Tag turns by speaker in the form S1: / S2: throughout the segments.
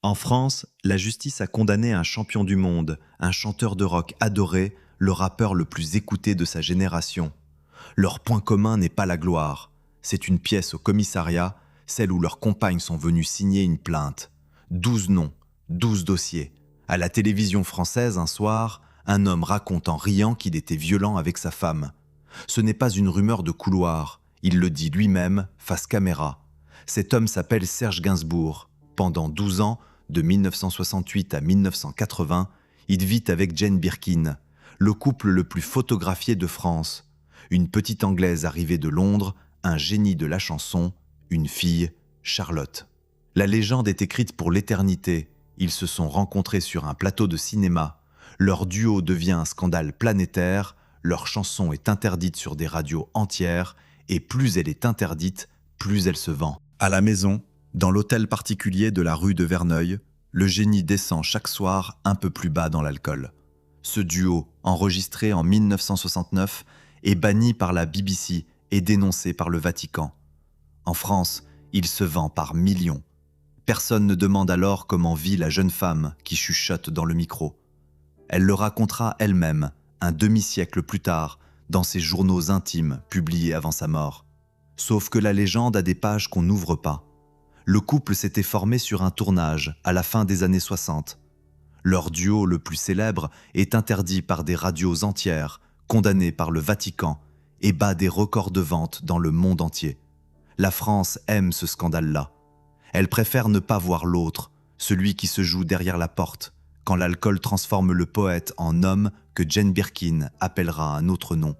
S1: En France, la justice a condamné un champion du monde, un chanteur de rock adoré, le rappeur le plus écouté de sa génération. Leur point commun n'est pas la gloire. C'est une pièce au commissariat, celle où leurs compagnes sont venues signer une plainte. 12 noms, 12 dossiers. À la télévision française, un soir, un homme raconte en riant qu'il était violent avec sa femme. Ce n'est pas une rumeur de couloir, il le dit lui-même, face caméra. Cet homme s'appelle Serge Gainsbourg. Pendant 12 ans, de 1968 à 1980, il vit avec Jane Birkin, le couple le plus photographié de France. Une petite Anglaise arrivée de Londres, un génie de la chanson, une fille, Charlotte. La légende est écrite pour l'éternité. Ils se sont rencontrés sur un plateau de cinéma. Leur duo devient un scandale planétaire, leur chanson est interdite sur des radios entières, et plus elle est interdite, plus elle se vend. À la maison, dans l'hôtel particulier de la rue de Verneuil, le génie descend chaque soir un peu plus bas dans l'alcool. Ce duo, enregistré en 1969, est banni par la BBC et dénoncé par le Vatican. En France, il se vend par millions. Personne ne demande alors comment vit la jeune femme qui chuchote dans le micro. Elle le racontera elle-même, un demi-siècle plus tard, dans ses journaux intimes publiés avant sa mort. Sauf que la légende a des pages qu'on n'ouvre pas. Le couple s'était formé sur un tournage à la fin des années 60. Leur duo le plus célèbre est interdit par des radios entières, condamné par le Vatican, et bat des records de vente dans le monde entier. La France aime ce scandale-là. Elle préfère ne pas voir l'autre, celui qui se joue derrière la porte, quand l'alcool transforme le poète en homme que Jane Birkin appellera un autre nom.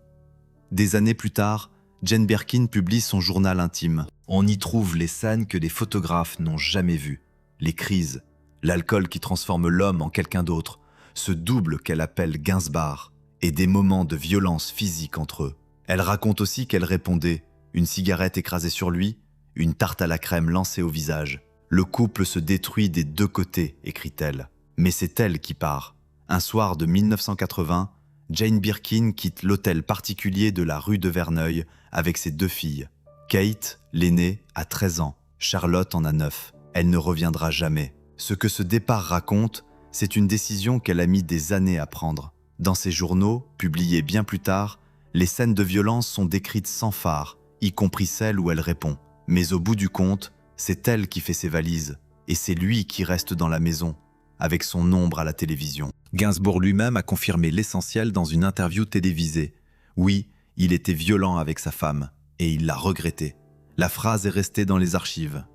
S1: Des années plus tard, Jane Birkin publie son journal intime. On y trouve les scènes que les photographes n'ont jamais vues, les crises, l'alcool qui transforme l'homme en quelqu'un d'autre, ce double qu'elle appelle Gainsbar, et des moments de violence physique entre eux. Elle raconte aussi qu'elle répondait, une cigarette écrasée sur lui, une tarte à la crème lancée au visage. Le couple se détruit des deux côtés, écrit-elle. Mais c'est elle qui part. Un soir de 1980, Jane Birkin quitte l'hôtel particulier de la rue de Verneuil avec ses deux filles. Kate, l'aînée, a 13 ans. Charlotte en a 9. Elle ne reviendra jamais. Ce que ce départ raconte, c'est une décision qu'elle a mis des années à prendre. Dans ses journaux, publiés bien plus tard, les scènes de violence sont décrites sans phare, y compris celles où elle répond. Mais au bout du compte, c'est elle qui fait ses valises, et c'est lui qui reste dans la maison, avec son ombre à la télévision. Gainsbourg lui-même a confirmé l'essentiel dans une interview télévisée. Oui, il était violent avec sa femme, et il l'a regretté. La phrase est restée dans les archives.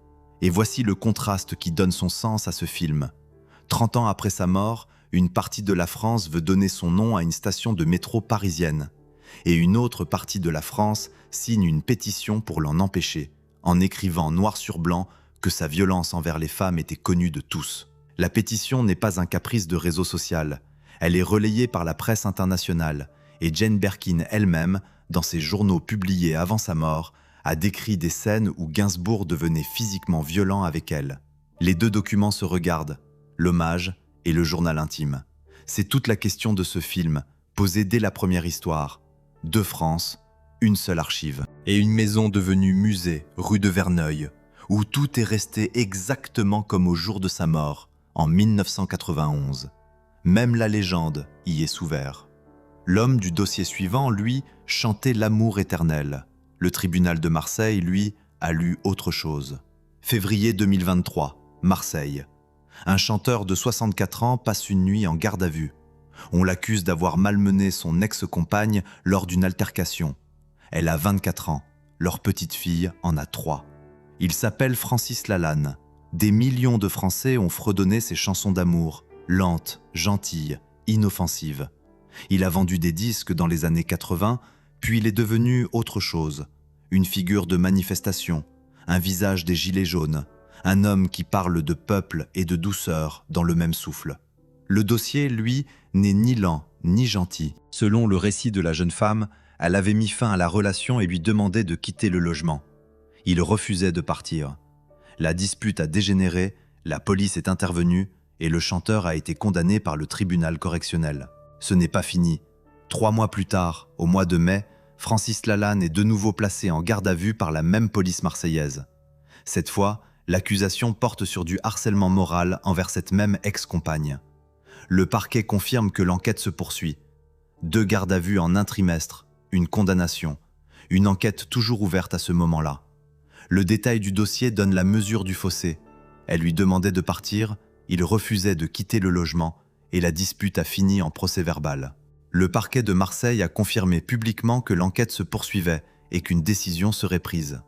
S1: Et voici le contraste qui donne son sens à ce film. 30 ans après sa mort, une partie de la France veut donner son nom à une station de métro parisienne. Et une autre partie de la France signe une pétition pour l'en empêcher, en écrivant noir sur blanc que sa violence envers les femmes était connue de tous. La pétition n'est pas un caprice de réseau social. Elle est relayée par la presse internationale, et Jane Birkin elle-même, dans ses journaux publiés avant sa mort, a décrit des scènes où Gainsbourg devenait physiquement violent avec elle. Les deux documents se regardent, l'hommage et le journal intime. C'est toute la question de ce film, posée dès la première histoire. Deux France, une seule archive. Et une maison devenue musée, rue de Verneuil, où tout est resté exactement comme au jour de sa mort, en 1991. Même la légende y est ouverte. L'homme du dossier suivant, lui, chantait l'amour éternel. Le tribunal de Marseille, lui, a lu autre chose. Février 2023, Marseille. Un chanteur de 64 ans passe une nuit en garde à vue. On l'accuse d'avoir malmené son ex-compagne lors d'une altercation. Elle a 24 ans, leur petite fille en a 3. Il s'appelle Francis Lalanne. Des millions de Français ont fredonné ses chansons d'amour, lentes, gentilles, inoffensives. Il a vendu des disques dans les années 80, puis il est devenu autre chose. Une figure de manifestation, un visage des gilets jaunes, un homme qui parle de peuple et de douceur dans le même souffle. Le dossier, lui, n'est ni lent ni gentil. Selon le récit de la jeune femme, elle avait mis fin à la relation et lui demandait de quitter le logement. Il refusait de partir. La dispute a dégénéré, la police est intervenue et le chanteur a été condamné par le tribunal correctionnel. Ce n'est pas fini. 3 mois plus tard, au mois de mai, Francis Lalanne est de nouveau placé en garde à vue par la même police marseillaise. Cette fois, L'accusation porte sur du harcèlement moral envers cette même ex-compagne. Le parquet confirme que l'enquête se poursuit. 2 gardes à vue en un trimestre, une condamnation, une enquête toujours ouverte à ce moment-là. Le détail du dossier donne la mesure du fossé. Elle lui demandait de partir, il refusait de quitter le logement et la dispute a fini en procès-verbal. Le parquet de Marseille a confirmé publiquement que l'enquête se poursuivait et qu'une décision serait prise.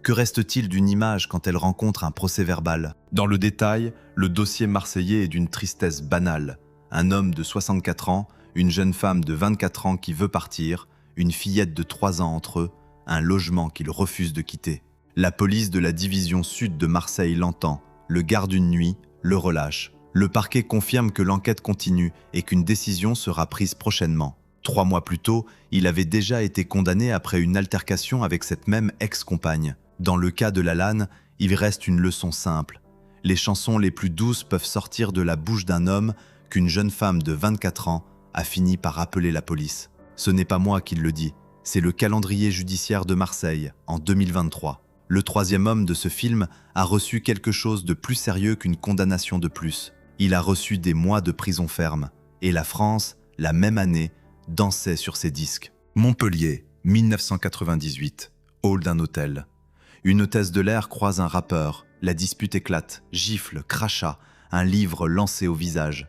S1: Que reste-t-il d'une image quand elle rencontre un procès-verbal? Dans le détail, le dossier marseillais est d'une tristesse banale. Un homme de 64 ans, une jeune femme de 24 ans qui veut partir, une fillette de 3 ans entre eux, un logement qu'il refuse de quitter. La police de la division sud de Marseille l'entend, le garde une nuit, le relâche. Le parquet confirme que l'enquête continue et qu'une décision sera prise prochainement. 3 mois plus tôt, il avait déjà été condamné après une altercation avec cette même ex-compagne. Dans le cas de Lalanne, il reste une leçon simple. Les chansons les plus douces peuvent sortir de la bouche d'un homme qu'une jeune femme de 24 ans a fini par appeler la police. Ce n'est pas moi qui le dis, c'est le calendrier judiciaire de Marseille, en 2023. Le 3e homme de ce film a reçu quelque chose de plus sérieux qu'une condamnation de plus. Il a reçu des mois de prison ferme. Et la France, la même année, dansait sur ses disques. Montpellier, 1998. Hall d'un hôtel. Une hôtesse de l'air croise un rappeur. La dispute éclate, gifle, crachat, un livre lancé au visage.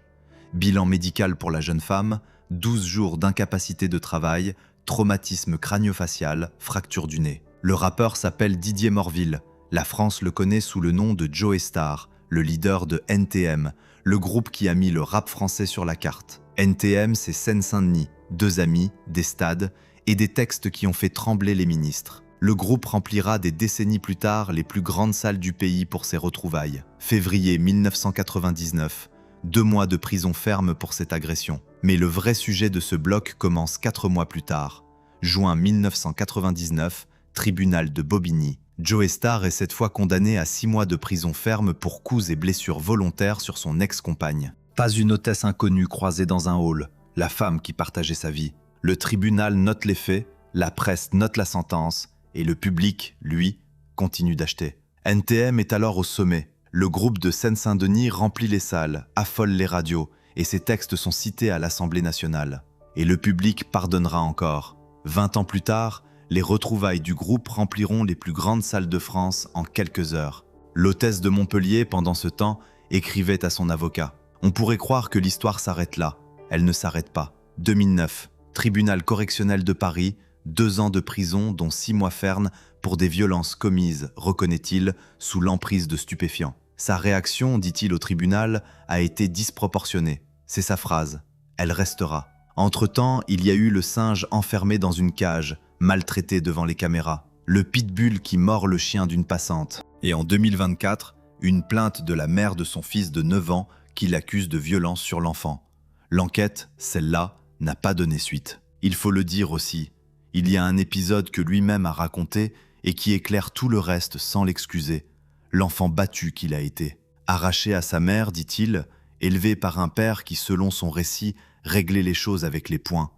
S1: Bilan médical pour la jeune femme, 12 jours d'incapacité de travail, traumatisme crânio-facial, fracture du nez. Le rappeur s'appelle Didier Morville. La France le connaît sous le nom de Joe Star, le leader de NTM, le groupe qui a mis le rap français sur la carte. NTM, c'est Seine-Saint-Denis, 2 amis, des stades et des textes qui ont fait trembler les ministres. Le groupe remplira des décennies plus tard les plus grandes salles du pays pour ses retrouvailles. Février 1999, 2 mois de prison ferme pour cette agression. Mais le vrai sujet de ce bloc commence 4 mois plus tard. Juin 1999, tribunal de Bobigny. Joe Star est cette fois condamné à 6 mois de prison ferme pour coups et blessures volontaires sur son ex-compagne. Pas une hôtesse inconnue croisée dans un hall, la femme qui partageait sa vie. Le tribunal note les faits, la presse note la sentence, et le public, lui, continue d'acheter. NTM est alors au sommet. Le groupe de Seine-Saint-Denis remplit les salles, affole les radios, et ses textes sont cités à l'Assemblée nationale. Et le public pardonnera encore. 20 ans plus tard, les retrouvailles du groupe rempliront les plus grandes salles de France en quelques heures. L'hôtesse de Montpellier, pendant ce temps, écrivait à son avocat. On pourrait croire que l'histoire s'arrête là. Elle ne s'arrête pas. 2009, tribunal correctionnel de Paris, 2 ans de prison dont 6 mois ferme pour des violences commises, reconnaît-il, sous l'emprise de stupéfiants. Sa réaction, dit-il au tribunal, a été disproportionnée. C'est sa phrase. Elle restera. Entre-temps, il y a eu le singe enfermé dans une cage, maltraité devant les caméras, le pitbull qui mord le chien d'une passante. Et en 2024, une plainte de la mère de son fils de 9 ans qui l'accuse de violence sur l'enfant. L'enquête, celle-là, n'a pas donné suite. Il faut le dire aussi, il y a un épisode que lui-même a raconté et qui éclaire tout le reste sans l'excuser. L'enfant battu qu'il a été. Arraché à sa mère, dit-il, élevé par un père qui, selon son récit, réglait les choses avec les poings.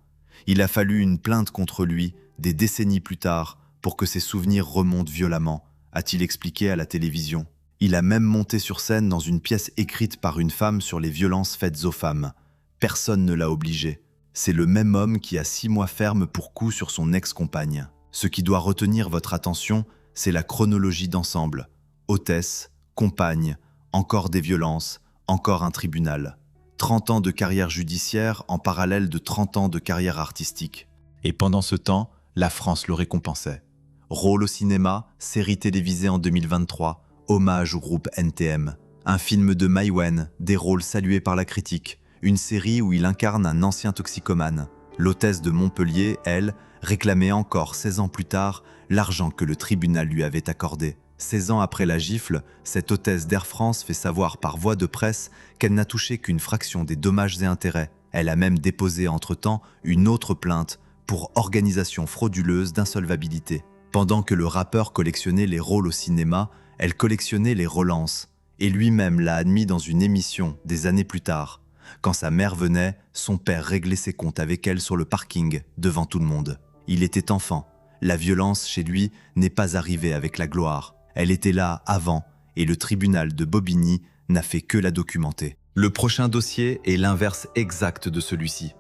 S1: Il a fallu une plainte contre lui, des décennies plus tard, pour que ses souvenirs remontent violemment, a-t-il expliqué à la télévision. Il a même monté sur scène dans une pièce écrite par une femme sur les violences faites aux femmes. Personne ne l'a obligé. C'est le même homme qui a 6 mois ferme pour coup sur son ex-compagne. Ce qui doit retenir votre attention, c'est la chronologie d'ensemble. Hôtesse, compagne, encore des violences, encore un tribunal. 30 ans de carrière judiciaire en parallèle de 30 ans de carrière artistique. Et pendant ce temps, la France le récompensait. Rôle au cinéma, série télévisée en 2023, hommage au groupe NTM. Un film de Maïwenn, des rôles salués par la critique. Une série où il incarne un ancien toxicomane. L'hôtesse de Montpellier, elle, réclamait encore 16 ans plus tard l'argent que le tribunal lui avait accordé. 16 ans après la gifle, cette hôtesse d'Air France fait savoir par voie de presse qu'elle n'a touché qu'une fraction des dommages et intérêts. Elle a même déposé entre-temps une autre plainte pour organisation frauduleuse d'insolvabilité. Pendant que le rappeur collectionnait les rôles au cinéma, elle collectionnait les relances. Et lui-même l'a admis dans une émission des années plus tard. Quand sa mère venait, son père réglait ses comptes avec elle sur le parking, devant tout le monde. Il était enfant. La violence, chez lui, n'est pas arrivée avec la gloire. Elle était là avant, et le tribunal de Bobigny n'a fait que la documenter. Le prochain dossier est l'inverse exact de celui-ci.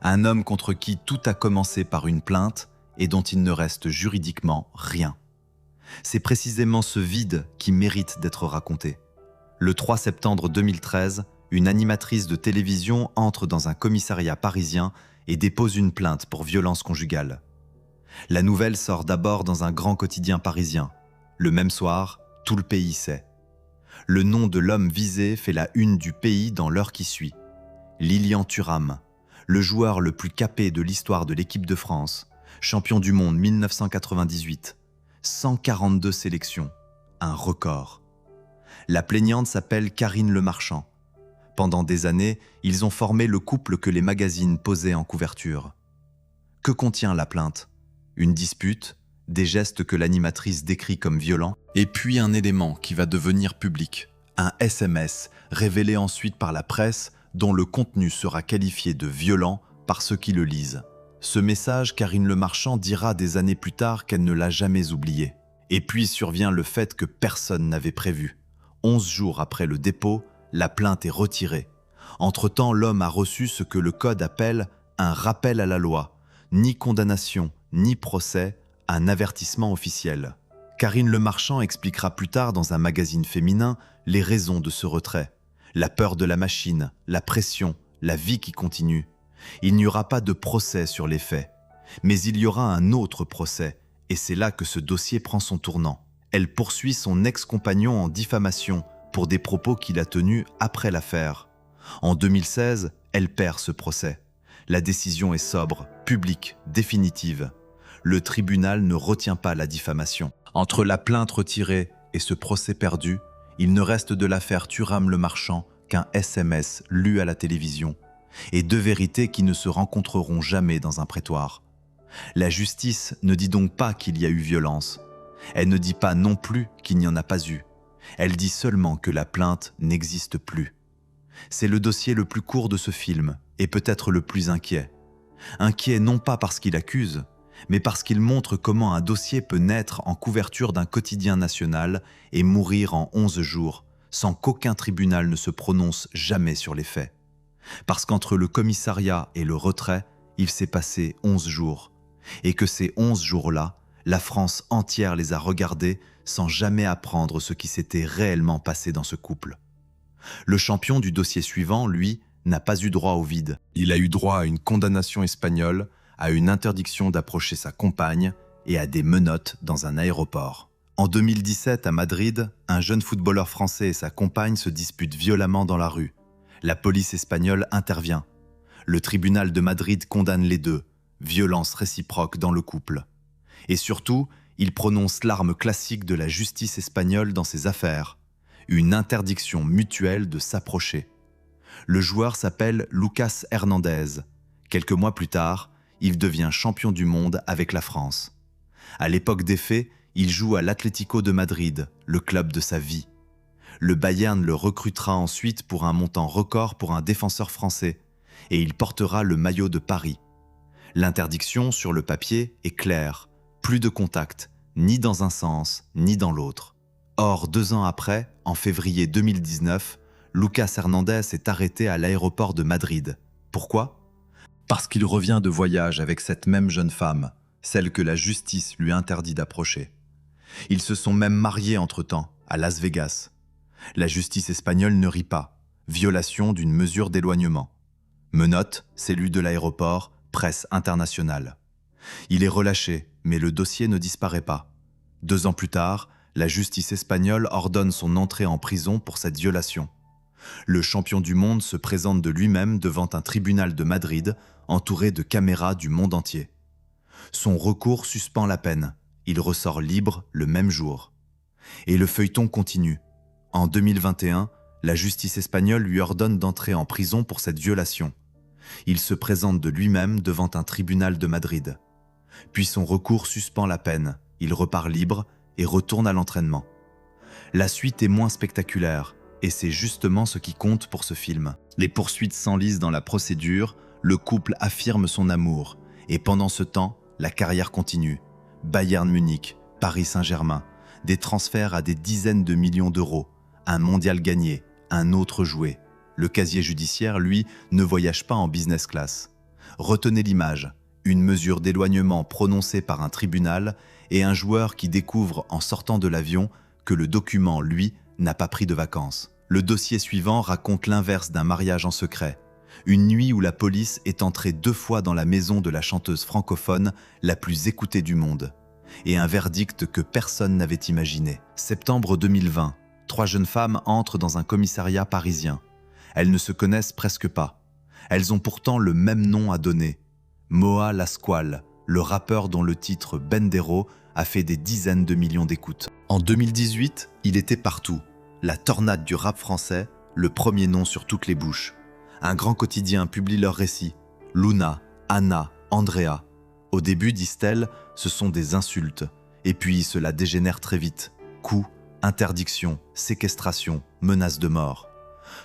S1: Un homme contre qui tout a commencé par une plainte et dont il ne reste juridiquement rien. C'est précisément ce vide qui mérite d'être raconté. Le 3 septembre 2013, une animatrice de télévision entre dans un commissariat parisien et dépose une plainte pour violence conjugale. La nouvelle sort d'abord dans un grand quotidien parisien. Le même soir, tout le pays sait. Le nom de l'homme visé fait la une du pays dans l'heure qui suit. Lilian Thuram, le joueur le plus capé de l'histoire de l'équipe de France, champion du monde 1998, 142 sélections, un record. La plaignante s'appelle Karine Le Marchand. Pendant des années, ils ont formé le couple que les magazines posaient en couverture. Que contient la plainte ? Une dispute, des gestes que l'animatrice décrit comme violents, et puis un élément qui va devenir public, un SMS révélé ensuite par la presse dont le contenu sera qualifié de violent par ceux qui le lisent. Ce message, Karine Le Marchand dira des années plus tard qu'elle ne l'a jamais oublié. Et puis survient le fait que personne n'avait prévu. 11 jours après le dépôt, la plainte est retirée. Entre-temps, l'homme a reçu ce que le code appelle un rappel à la loi. Ni condamnation, ni procès, un avertissement officiel. Karine Le Marchand expliquera plus tard dans un magazine féminin les raisons de ce retrait. La peur de la machine, la pression, la vie qui continue. Il n'y aura pas de procès sur les faits. Mais il y aura un autre procès, et c'est là que ce dossier prend son tournant. Elle poursuit son ex-compagnon en diffamation pour des propos qu'il a tenus après l'affaire. En 2016, elle perd ce procès. La décision est sobre, publique, définitive. Le tribunal ne retient pas la diffamation. Entre la plainte retirée et ce procès perdu, il ne reste de l'affaire Thuram Le Marchand qu'un SMS lu à la télévision, et deux vérités qui ne se rencontreront jamais dans un prétoire. La justice ne dit donc pas qu'il y a eu violence. Elle ne dit pas non plus qu'il n'y en a pas eu. Elle dit seulement que la plainte n'existe plus. C'est le dossier le plus court de ce film, et peut-être le plus inquiet. Inquiet non pas parce qu'il accuse, mais parce qu'il montre comment un dossier peut naître en couverture d'un quotidien national et mourir en 11 jours, sans qu'aucun tribunal ne se prononce jamais sur les faits. Parce qu'entre le commissariat et le retrait, il s'est passé 11 jours, et que ces 11 jours-là, la France entière les a regardés sans jamais apprendre ce qui s'était réellement passé dans ce couple. Le champion du dossier suivant, lui, n'a pas eu droit au vide. Il a eu droit à une condamnation espagnole, à une interdiction d'approcher sa compagne et à des menottes dans un aéroport. En 2017, à Madrid, un jeune footballeur français et sa compagne se disputent violemment dans la rue. La police espagnole intervient. Le tribunal de Madrid condamne les deux, violence réciproque dans le couple. Et surtout, il prononce l'arme classique de la justice espagnole dans ces affaires, une interdiction mutuelle de s'approcher. Le joueur s'appelle Lucas Hernandez. Quelques mois plus tard, il devient champion du monde avec la France. À l'époque des faits, il joue à l'Atlético de Madrid, le club de sa vie. Le Bayern le recrutera ensuite pour un montant record pour un défenseur français, et il portera le maillot de Paris. L'interdiction sur le papier est claire, plus de contact, ni dans un sens, ni dans l'autre. Or, 2 ans après, en février 2019, Lucas Hernandez est arrêté à l'aéroport de Madrid. Pourquoi ? Parce qu'il revient de voyage avec cette même jeune femme, celle que la justice lui interdit d'approcher. Ils se sont même mariés entre-temps, à Las Vegas. La justice espagnole ne rit pas. Violation d'une mesure d'éloignement. Menottes, cellule de l'aéroport, presse internationale. Il est relâché, mais le dossier ne disparaît pas. 2 ans plus tard, la justice espagnole ordonne son entrée en prison pour cette violation. Le champion du monde se présente de lui-même devant un tribunal de Madrid, entouré de caméras du monde entier. Son recours suspend la peine. Il ressort libre le même jour. Et le feuilleton continue. En 2021, la justice espagnole lui ordonne d'entrer en prison pour cette violation. Il se présente de lui-même devant un tribunal de Madrid. Puis son recours suspend la peine. Il repart libre et retourne à l'entraînement. La suite est moins spectaculaire, et c'est justement ce qui compte pour ce film. Les poursuites s'enlisent dans la procédure, le couple affirme son amour, et pendant ce temps, la carrière continue. Bayern Munich, Paris Saint-Germain, des transferts à des dizaines de millions d'euros, un mondial gagné, un autre joué. Le casier judiciaire, lui, ne voyage pas en business class. Retenez l'image, une mesure d'éloignement prononcée par un tribunal et un joueur qui découvre en sortant de l'avion que le document, lui, n'a pas pris de vacances. Le dossier suivant raconte l'inverse d'un mariage en secret. Une nuit où la police est entrée 2 fois dans la maison de la chanteuse francophone la plus écoutée du monde. Et un verdict que personne n'avait imaginé. Septembre 2020, 3 jeunes femmes entrent dans un commissariat parisien. Elles ne se connaissent presque pas. Elles ont pourtant le même nom à donner. Moa Lasquale, le rappeur dont le titre Bendero a fait des dizaines de millions d'écoutes. En 2018, il était partout. La tornade du rap français, le premier nom sur toutes les bouches. Un grand quotidien publie leurs récits. Luna, Anna, Andrea. Au début, disent-elles, ce sont des insultes. Et puis cela dégénère très vite. Coups, interdictions, séquestrations, menaces de mort.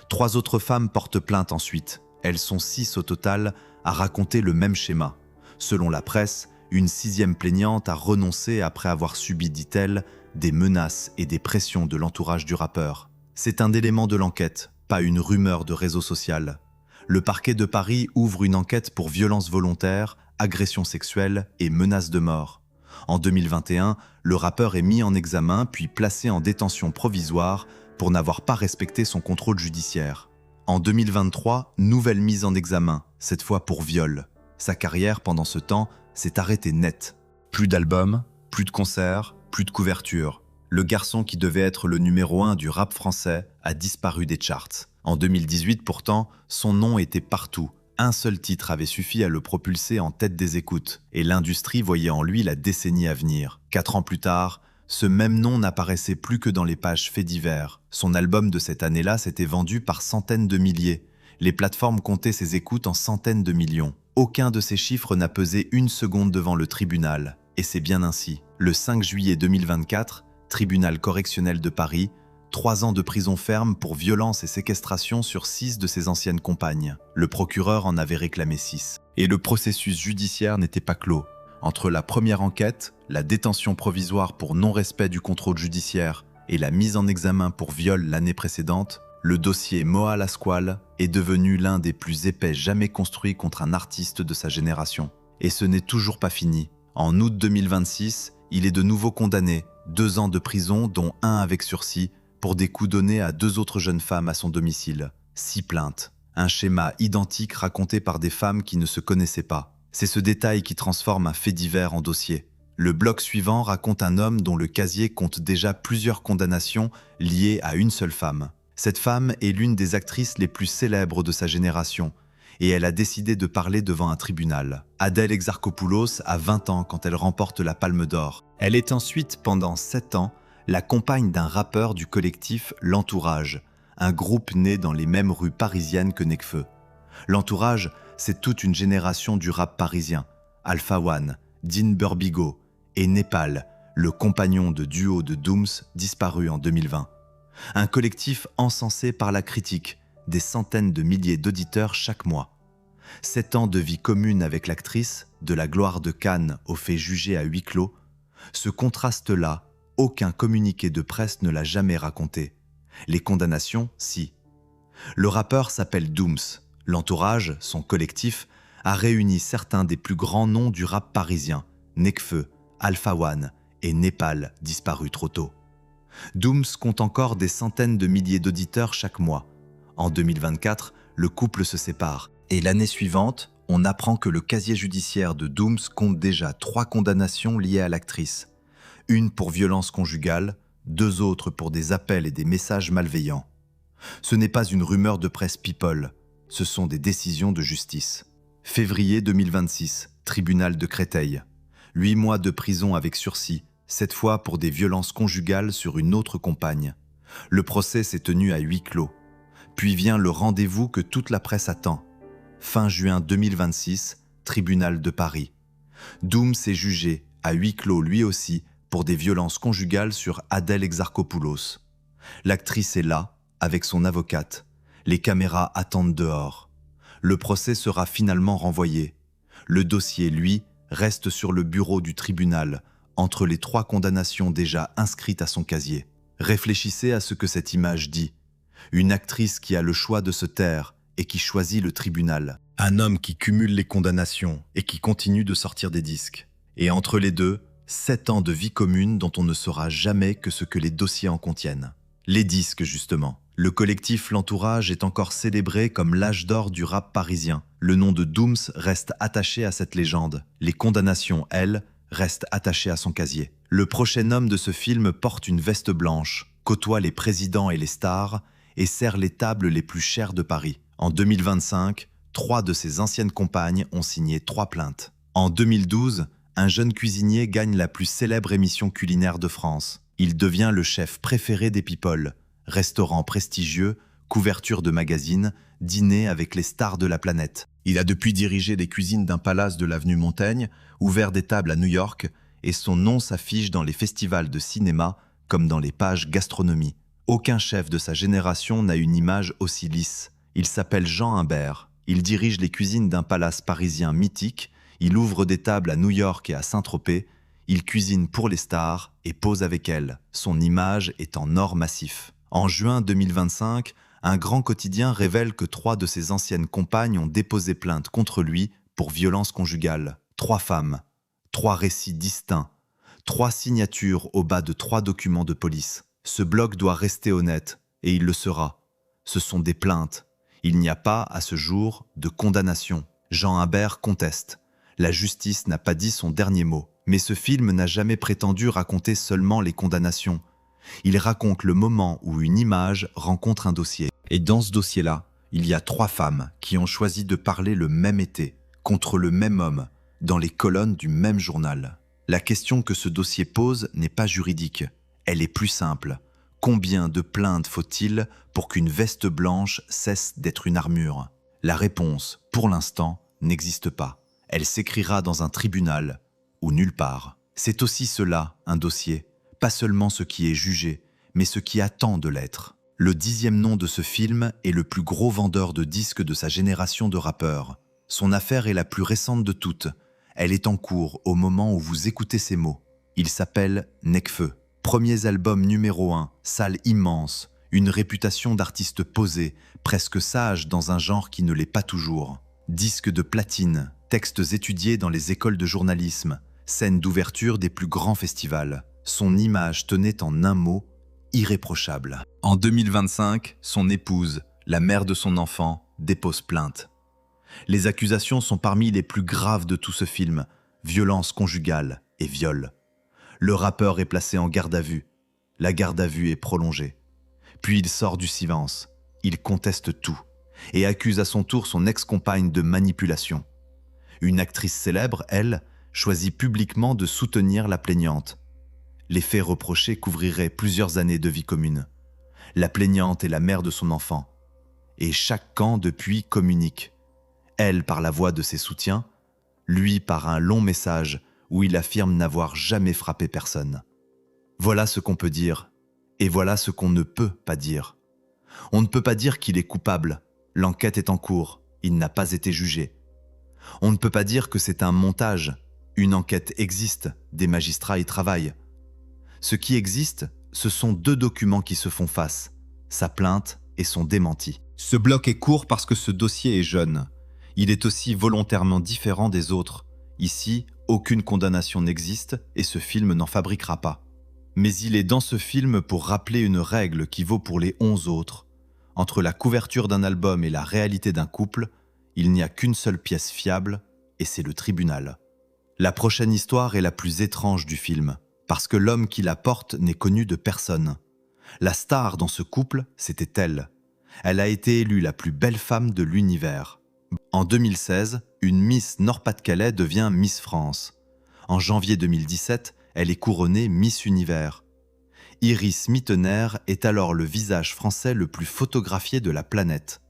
S1: 3 autres femmes portent plainte ensuite. Elles sont 6 au total à raconter le même schéma. Selon la presse, une 6e plaignante a renoncé après avoir subi, dit-elle, des menaces et des pressions de l'entourage du rappeur. C'est un élément de l'enquête, pas une rumeur de réseau social. Le parquet de Paris ouvre une enquête pour violences volontaires, agressions sexuelles et menaces de mort. En 2021, le rappeur est mis en examen puis placé en détention provisoire pour n'avoir pas respecté son contrôle judiciaire. En 2023, nouvelle mise en examen, cette fois pour viol. Sa carrière, pendant ce temps, s'est arrêtée net. Plus d'albums, plus de concerts, plus de couverture. Le garçon qui devait être le numéro 1 du rap français a disparu des charts. En 2018, pourtant, son nom était partout. Un seul titre avait suffi à le propulser en tête des écoutes, et l'industrie voyait en lui la décennie à venir. 4 ans plus tard, ce même nom n'apparaissait plus que dans les pages faits divers. Son album de cette année-là s'était vendu par centaines de milliers. Les plateformes comptaient ses écoutes en centaines de millions. Aucun de ces chiffres n'a pesé une seconde devant le tribunal. Et c'est bien ainsi. Le 5 juillet 2024, tribunal correctionnel de Paris, 3 ans de prison ferme pour violence et séquestration sur 6 de ses anciennes compagnes. Le procureur en avait réclamé 6. Et le processus judiciaire n'était pas clos. Entre la première enquête, la détention provisoire pour non-respect du contrôle judiciaire et la mise en examen pour viol l'année précédente, le dossier Moa Lasquale est devenu l'un des plus épais jamais construits contre un artiste de sa génération. Et ce n'est toujours pas fini. En août 2026, il est de nouveau condamné, 2 ans de prison dont 1 avec sursis, pour des coups donnés à 2 autres jeunes femmes à son domicile. 6 plaintes. Un schéma identique raconté par des femmes qui ne se connaissaient pas. C'est ce détail qui transforme un fait divers en dossier. Le bloc suivant raconte un homme dont le casier compte déjà plusieurs condamnations liées à une seule femme. Cette femme est l'une des actrices les plus célèbres de sa génération, et elle a décidé de parler devant un tribunal. Adèle Exarchopoulos a 20 ans quand elle remporte la Palme d'Or. Elle est ensuite, pendant 7 ans, la compagne d'un rappeur du collectif L'Entourage, un groupe né dans les mêmes rues parisiennes que Nekfeu. L'Entourage, c'est toute une génération du rap parisien. Alpha One, Dean Burbigo et Népal, le compagnon de duo de Dooms disparu en 2020. Un collectif encensé par la critique, des centaines de milliers d'auditeurs chaque mois. 7 ans de vie commune avec l'actrice, de la gloire de Cannes aux faits jugés à huis clos, ce contraste-là, aucun communiqué de presse ne l'a jamais raconté. Les condamnations, si. Le rappeur s'appelle Dooms. L'Entourage, son collectif, a réuni certains des plus grands noms du rap parisien, Nekfeu, Alpha One et Népal, disparus trop tôt. Dooms compte encore des centaines de milliers d'auditeurs chaque mois. En 2024, le couple se sépare. Et l'année suivante, on apprend que le casier judiciaire de Dooms compte déjà 3 condamnations liées à l'actrice. Une pour violence conjugale, 2 autres pour des appels et des messages malveillants. Ce n'est pas une rumeur de presse people, ce sont des décisions de justice. Février 2026, tribunal de Créteil. 8 mois de prison avec sursis, cette fois pour des violences conjugales sur une autre compagne. Le procès s'est tenu à huis clos. Puis vient le rendez-vous que toute la presse attend. Fin juin 2026, tribunal de Paris. Dooms est jugé, à huis clos lui aussi, pour des violences conjugales sur Adèle Exarchopoulos. L'actrice est là, avec son avocate. Les caméras attendent dehors. Le procès sera finalement renvoyé. Le dossier, lui, reste sur le bureau du tribunal, entre les 3 condamnations déjà inscrites à son casier. Réfléchissez à ce que cette image dit. Une actrice qui a le choix de se taire et qui choisit le tribunal. Un homme qui cumule les condamnations et qui continue de sortir des disques. Et entre les deux, 7 ans de vie commune dont on ne saura jamais que ce que les dossiers en contiennent. Les disques, justement. Le collectif L'Entourage est encore célébré comme l'âge d'or du rap parisien. Le nom de Dooms reste attaché à cette légende. Les condamnations, elles, restent attachées à son casier. Le prochain homme de ce film porte une veste blanche, côtoie les présidents et les stars et sert les tables les plus chères de Paris. En 2025, 3 de ses anciennes compagnes ont signé 3 plaintes. En 2012, un jeune cuisinier gagne la plus célèbre émission culinaire de France. Il devient le chef préféré des people. Restaurant prestigieux, couverture de magazines, dîner avec les stars de la planète. Il a depuis dirigé les cuisines d'un palace de l'avenue Montaigne, ouvert des tables à New York, et son nom s'affiche dans les festivals de cinéma comme dans les pages gastronomie. Aucun chef de sa génération n'a une image aussi lisse. Il s'appelle Jean Imbert. Il dirige les cuisines d'un palace parisien mythique. Il ouvre des tables à New York et à Saint-Tropez. Il cuisine pour les stars et pose avec elles. Son image est en or massif. En juin 2025, un grand quotidien révèle que 3 de ses anciennes compagnes ont déposé plainte contre lui pour violence conjugale. 3 femmes, 3 récits distincts, 3 signatures au bas de 3 documents de police. Ce blog doit rester honnête, et il le sera. Ce sont des plaintes. Il n'y a pas, à ce jour, de condamnation. Jean Imbert conteste. La justice n'a pas dit son dernier mot. Mais ce film n'a jamais prétendu raconter seulement les condamnations. Il raconte le moment où une image rencontre un dossier. Et dans ce dossier-là, il y a 3 femmes qui ont choisi de parler le même été, contre le même homme, dans les colonnes du même journal. La question que ce dossier pose n'est pas juridique. Elle est plus simple. Combien de plaintes faut-il pour qu'une veste blanche cesse d'être une armure? La réponse, pour l'instant, n'existe pas. Elle s'écrira dans un tribunal ou nulle part. C'est aussi cela, un dossier. Pas seulement ce qui est jugé, mais ce qui attend de l'être. Le 10e nom de ce film est le plus gros vendeur de disques de sa génération de rappeurs. Son affaire est la plus récente de toutes. Elle est en cours au moment où vous écoutez ces mots. Il s'appelle Nekfeu. Premiers albums numéro 1, salle immense, une réputation d'artiste posé, presque sage dans un genre qui ne l'est pas toujours. Disque de platine, textes étudiés dans les écoles de journalisme, scène d'ouverture des plus grands festivals. Son image tenait en un mot, irréprochable. En 2025, son épouse, la mère de son enfant, dépose plainte. Les accusations sont parmi les plus graves de tout ce film, violence conjugale et viol. Le rappeur est placé en garde à vue. La garde à vue est prolongée. Puis il sort du silence. Il conteste tout et accuse à son tour son ex-compagne de manipulation. Une actrice célèbre, elle, choisit publiquement de soutenir la plaignante. Les faits reprochés couvriraient plusieurs années de vie commune. La plaignante est la mère de son enfant. Et chaque camp depuis communique. Elle par la voix de ses soutiens, lui par un long message où il affirme n'avoir jamais frappé personne. Voilà ce qu'on peut dire, et voilà ce qu'on ne peut pas dire. On ne peut pas dire qu'il est coupable, l'enquête est en cours, il n'a pas été jugé. On ne peut pas dire que c'est un montage, une enquête existe, des magistrats y travaillent. Ce qui existe, ce sont 2 documents qui se font face, sa plainte et son démenti. Ce bloc est court parce que ce dossier est jeune. Il est aussi volontairement différent des autres. Ici, aucune condamnation n'existe et ce film n'en fabriquera pas. Mais il est dans ce film pour rappeler une règle qui vaut pour les 11 autres. Entre la couverture d'un album et la réalité d'un couple, il n'y a qu'une seule pièce fiable, et c'est le tribunal. La prochaine histoire est la plus étrange du film, parce que l'homme qui la porte n'est connu de personne. La star dans ce couple, c'était elle. Elle a été élue la plus belle femme de l'univers. En 2016, une Miss Nord-Pas-de-Calais devient Miss France. En janvier 2017, elle est couronnée Miss Univers. Iris Mittener est alors le visage français le plus photographié de la planète.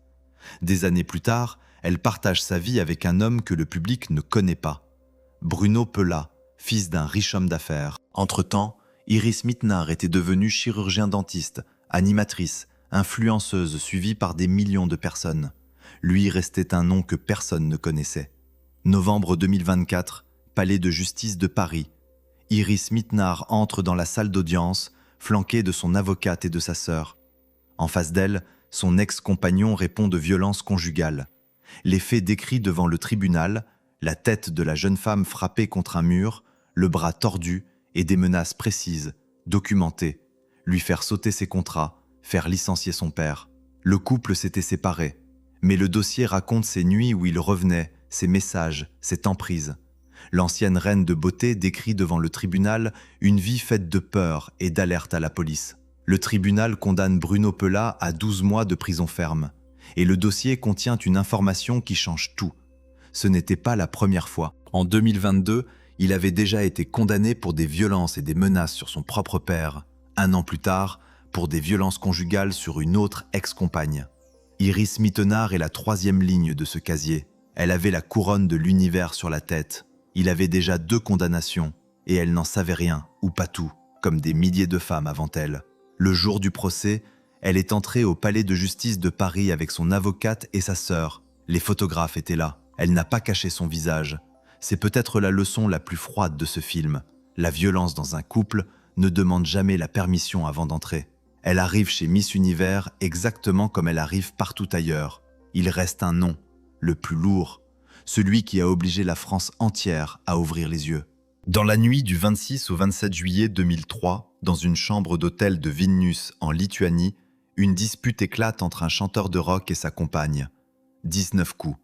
S1: Des années plus tard, elle partage sa vie avec un homme que le public ne connaît pas. Bruno Pelat, fils d'un riche homme d'affaires. Entre-temps, Iris Mittener était devenue chirurgien-dentiste, animatrice, influenceuse suivie par des millions de personnes. Lui restait un nom que personne ne connaissait. Novembre 2024, Palais de justice de Paris. Iris Mittenard entre dans la salle d'audience, flanquée de son avocate et de sa sœur. En face d'elle, son ex-compagnon répond de violences conjugales. Les faits décrits devant le tribunal, la tête de la jeune femme frappée contre un mur, le bras tordu et des menaces précises, documentées, lui faire sauter ses contrats, faire licencier son père. Le couple s'était séparé, mais le dossier raconte ces nuits où il revenait, ses messages, cette emprise. L'ancienne reine de beauté décrit devant le tribunal une vie faite de peur et d'alerte à la police. Le tribunal condamne Bruno Pelat à 12 mois de prison ferme. Et le dossier contient une information qui change tout. Ce n'était pas la première fois. En 2022, il avait déjà été condamné pour des violences et des menaces sur son propre père. Un an plus tard, pour des violences conjugales sur une autre ex-compagne. Iris Mittenard est la 3e ligne de ce casier. Elle avait la couronne de l'univers sur la tête. Il avait déjà 2 condamnations, et elle n'en savait rien, ou pas tout, comme des milliers de femmes avant elle. Le jour du procès, elle est entrée au palais de justice de Paris avec son avocate et sa sœur. Les photographes étaient là. Elle n'a pas caché son visage. C'est peut-être la leçon la plus froide de ce film. La violence dans un couple ne demande jamais la permission avant d'entrer. Elle arrive chez Miss Univers exactement comme elle arrive partout ailleurs. Il reste un nom, le plus lourd, celui qui a obligé la France entière à ouvrir les yeux. Dans la nuit du 26 au 27 juillet 2003, dans une chambre d'hôtel de Vilnius en Lituanie, une dispute éclate entre un chanteur de rock et sa compagne. 19 coups.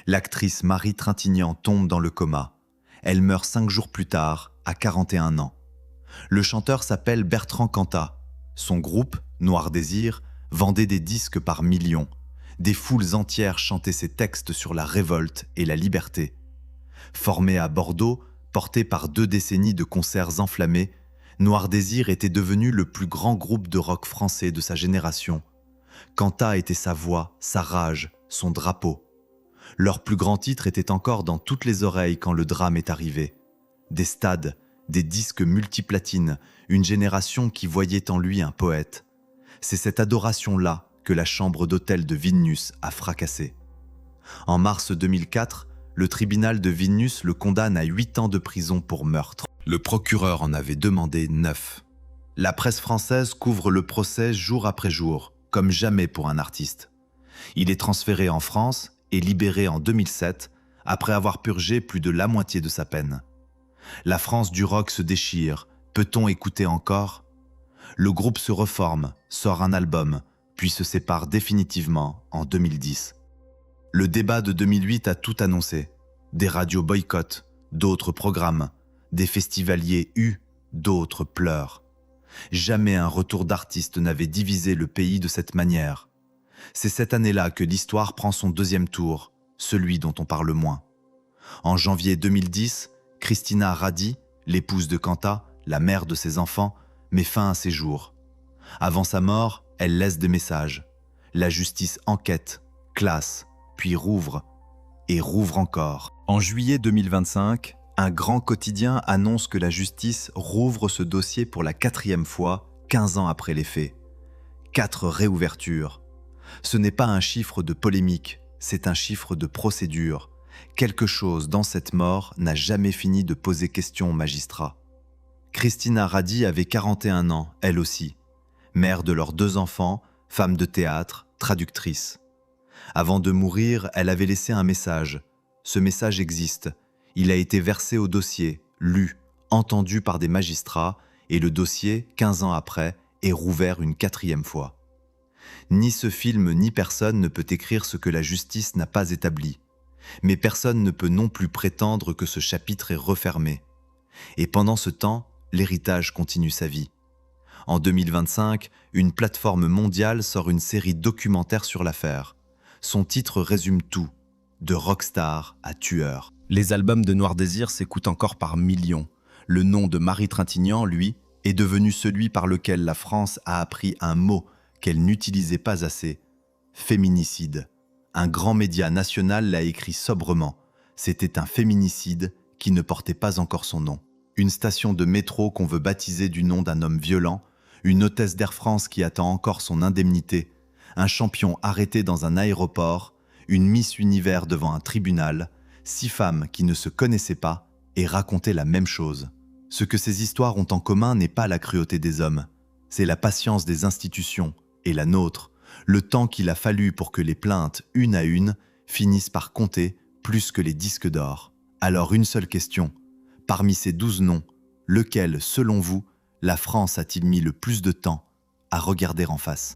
S1: L'actrice Marie Trintignant tombe dans le coma. Elle meurt 5 jours plus tard, à 41 ans. Le chanteur s'appelle Bertrand Cantat. Son groupe, Noir Désir, vendait des disques par millions. Des foules entières chantaient ses textes sur la révolte et la liberté. Formé à Bordeaux, porté par 2 décennies de concerts enflammés, Noir Désir était devenu le plus grand groupe de rock français de sa génération. Cantat était sa voix, sa rage, son drapeau. Leur plus grand titre était encore dans toutes les oreilles quand le drame est arrivé. Des stades, des disques multiplatines, une génération qui voyait en lui un poète. C'est cette adoration-là que la chambre d'hôtel de Vilnius a fracassé. En mars 2004, le tribunal de Vilnius le condamne à 8 ans de prison pour meurtre. Le procureur en avait demandé 9. La presse française couvre le procès jour après jour, comme jamais pour un artiste. Il est transféré en France et libéré en 2007, après avoir purgé plus de la moitié de sa peine. La France du rock se déchire. Peut-on écouter encore ? Le groupe se reforme, sort un album, puis se sépare définitivement en 2010. Le débat de 2008 a tout annoncé. Des radios boycottent, d'autres programment. Des festivaliers huent, d'autres pleurent. Jamais un retour d'artiste n'avait divisé le pays de cette manière. C'est cette année-là que l'histoire prend son 2e tour, celui dont on parle moins. En janvier 2010, Christina Radi, l'épouse de Cantat, la mère de ses enfants, met fin à ses jours. Avant sa mort, elle laisse des messages. La justice enquête, classe, puis rouvre, et rouvre encore. En juillet 2025, un grand quotidien annonce que la justice rouvre ce dossier pour la 4e fois, 15 ans après les faits. 4 réouvertures. Ce n'est pas un chiffre de polémique, c'est un chiffre de procédure. Quelque chose dans cette mort n'a jamais fini de poser question aux magistrats. Christina Radi avait 41 ans, elle aussi. Mère de leurs 2 enfants, femme de théâtre, traductrice. Avant de mourir, elle avait laissé un message. Ce message existe. Il a été versé au dossier, lu, entendu par des magistrats, et le dossier, 15 ans après, est rouvert une 4e fois. Ni ce film ni personne ne peut écrire ce que la justice n'a pas établi. Mais personne ne peut non plus prétendre que ce chapitre est refermé. Et pendant ce temps, l'héritage continue sa vie. En 2025, une plateforme mondiale sort une série documentaire sur l'affaire. Son titre résume tout, de rockstar à tueur. Les albums de Noir Désir s'écoutent encore par millions. Le nom de Marie Trintignant, lui, est devenu celui par lequel la France a appris un mot qu'elle n'utilisait pas assez, féminicide. Un grand média national l'a écrit sobrement. C'était un féminicide qui ne portait pas encore son nom. Une station de métro qu'on veut baptiser du nom d'un homme violent, une hôtesse d'Air France qui attend encore son indemnité, un champion arrêté dans un aéroport, une Miss Univers devant un tribunal, 6 femmes qui ne se connaissaient pas et racontaient la même chose. Ce que ces histoires ont en commun n'est pas la cruauté des hommes, c'est la patience des institutions, et la nôtre, le temps qu'il a fallu pour que les plaintes, une à une, finissent par compter plus que les disques d'or. Alors une seule question, parmi ces 12 noms, lequel, selon vous, la France a-t-il mis le plus de temps à regarder en face ?